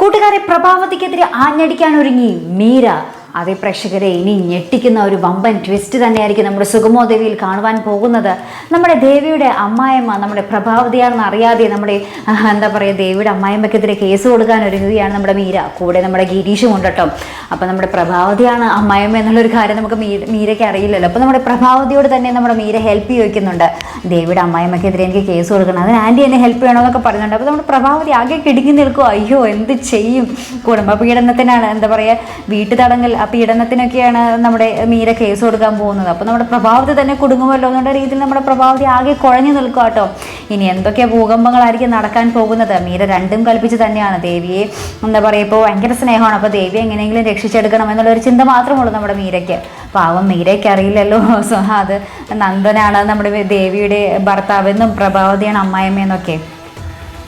കൂട്ടുകാരെ, പ്രഭാവതിക്കെതിരെ ആഞ്ഞടിക്കാൻ ഒരുങ്ങി മീര. അതേ പ്രേക്ഷകരെ, ഇനി ഞെട്ടിക്കുന്ന ഒരു വമ്പൻ ട്വിസ്റ്റ് തന്നെയായിരിക്കും നമ്മുടെ സുഗമോ ദേവിയിൽ കാണുവാൻ പോകുന്നത്. നമ്മുടെ ദേവിയുടെ അമ്മായിയമ്മ നമ്മുടെ പ്രഭാവതിയാണെന്ന് അറിയാതെ നമ്മുടെ എന്താ പറയുക, ദേവിയുടെ അമ്മായിയമ്മക്കെതിരെ കേസ് കൊടുക്കാൻ ഒരുങ്ങുകയാണ് നമ്മുടെ മീര. കൂടെ നമ്മുടെ ഗിരീഷും ഉണ്ട് കേട്ടോ. അപ്പം നമ്മുടെ പ്രഭാവതിയാണ് അമ്മായിയമ്മ എന്നുള്ളൊരു കാര്യം നമുക്ക് മീരയ്ക്ക് അറിയില്ലല്ലോ. അപ്പം നമ്മുടെ പ്രഭാവതിയോട് തന്നെ നമ്മുടെ മീര ഹെൽപ്പ് ചോദിക്കുന്നുണ്ട്. ദേവിയുടെ അമ്മായിയമ്മക്കെതിരെ എനിക്ക് കേസ് കൊടുക്കണം, അതിന് ആൻറ്റി എന്നെ ഹെൽപ്പ് ചെയ്യണമെന്നൊക്കെ പറയുന്നുണ്ട്. അപ്പോൾ നമ്മുടെ പ്രഭാവതി ആകെ കിടുങ്ങി നിൽക്കും. അയ്യോ, എന്ത് ചെയ്യും? കുടുംബ പീഡനത്തിനാണ്, എന്താ പറയുക, വീട്ടുതടങ്കൽ പീഡനത്തിനൊക്കെയാണ് നമ്മുടെ മീര കേസ് കൊടുക്കാൻ പോകുന്നത്. അപ്പോൾ നമ്മുടെ പ്രഭാവതി തന്നെ കുടുങ്ങുമല്ലോ എന്നുള്ള രീതിയിൽ നമ്മുടെ പ്രഭാവതി ആകെ കുഴഞ്ഞു നിൽക്കുക കേട്ടോ. ഇനി എന്തൊക്കെ ഭൂകമ്പങ്ങളായിരിക്കും നടക്കാൻ പോകുന്നത്? മീര രണ്ടും കൽപ്പിച്ച് തന്നെയാണ്. ദേവിയെ എന്താ പറയുക, ഇപ്പോൾ ഭയങ്കര സ്നേഹമാണ്. അപ്പോൾ ദേവിയെ എങ്ങനെയെങ്കിലും രക്ഷിച്ചെടുക്കണം എന്നുള്ളൊരു ചിന്ത മാത്രമുള്ളൂ നമ്മുടെ മീരയ്ക്ക്. പാവം മീരയ്ക്ക് അറിയില്ലല്ലോ അത് നന്ദനാണ് നമ്മുടെ ദേവിയുടെ ഭർത്താവെന്നും പ്രഭാവതിയാണ് അമ്മായിയമ്മയെന്നൊക്കെ.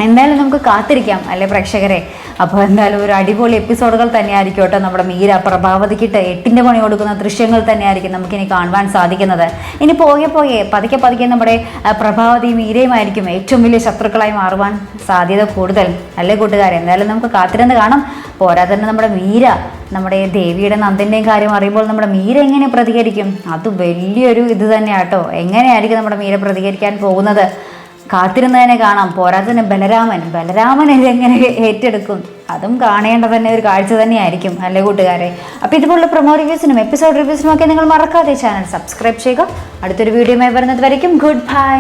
എന്തായാലും നമുക്ക് കാത്തിരിക്കാം അല്ലേ പ്രേക്ഷകരെ? അപ്പോൾ എന്തായാലും ഒരു അടിപൊളി എപ്പിസോഡുകൾ തന്നെയായിരിക്കും കേട്ടോ. നമ്മുടെ മീര പ്രഭാവതിക്കിട്ട് 8ന്റെ പണി കൊടുക്കുന്ന ദൃശ്യങ്ങൾ തന്നെയായിരിക്കും നമുക്കിനി കാണുവാൻ സാധിക്കുന്നത്. ഇനി പോകെ പതുക്കെ നമ്മുടെ പ്രഭാവതി മീരയുമായിരിക്കും ഏറ്റവും വലിയ ശത്രുക്കളായി മാറുവാൻ സാധ്യത കൂടുതൽ അല്ലേ കൂട്ടുകാരെ? എന്തായാലും നമുക്ക് കാത്തിരുന്ന് കാണാം. പോരാതെ തന്നെ നമ്മുടെ മീര, നമ്മുടെ ദേവിയുടെ നന്ദൻ്റെയും കാര്യം അറിയുമ്പോൾ നമ്മുടെ മീര എങ്ങനെ പ്രതികരിക്കും? അത് വലിയൊരു ഇത് തന്നെയാട്ടോ. എങ്ങനെയായിരിക്കും നമ്മുടെ മീര പ്രതികരിക്കാൻ പോകുന്നത്? കാത്തിരുന്നതിനെ കാണാം. പോരാത്തതിന് ബലരാമൻ ഇതെങ്ങനെ ഏറ്റെടുക്കും? അതും കാണേണ്ട തന്നെ ഒരു കാഴ്ച തന്നെയായിരിക്കും അല്ലേ കൂട്ടുകാരെ? അപ്പോൾ ഇതുപോലുള്ള പ്രൊമോ റിവ്യൂസിനും എപ്പിസോഡ് റിവ്യൂസിനും ഒക്കെ നിങ്ങൾ മറക്കാതെ ചാനൽ സബ്സ്ക്രൈബ് ചെയ്യുക. അടുത്തൊരു വീഡിയോയുമായി വരുന്നത് വരയ്ക്കും ഗുഡ് ബൈ.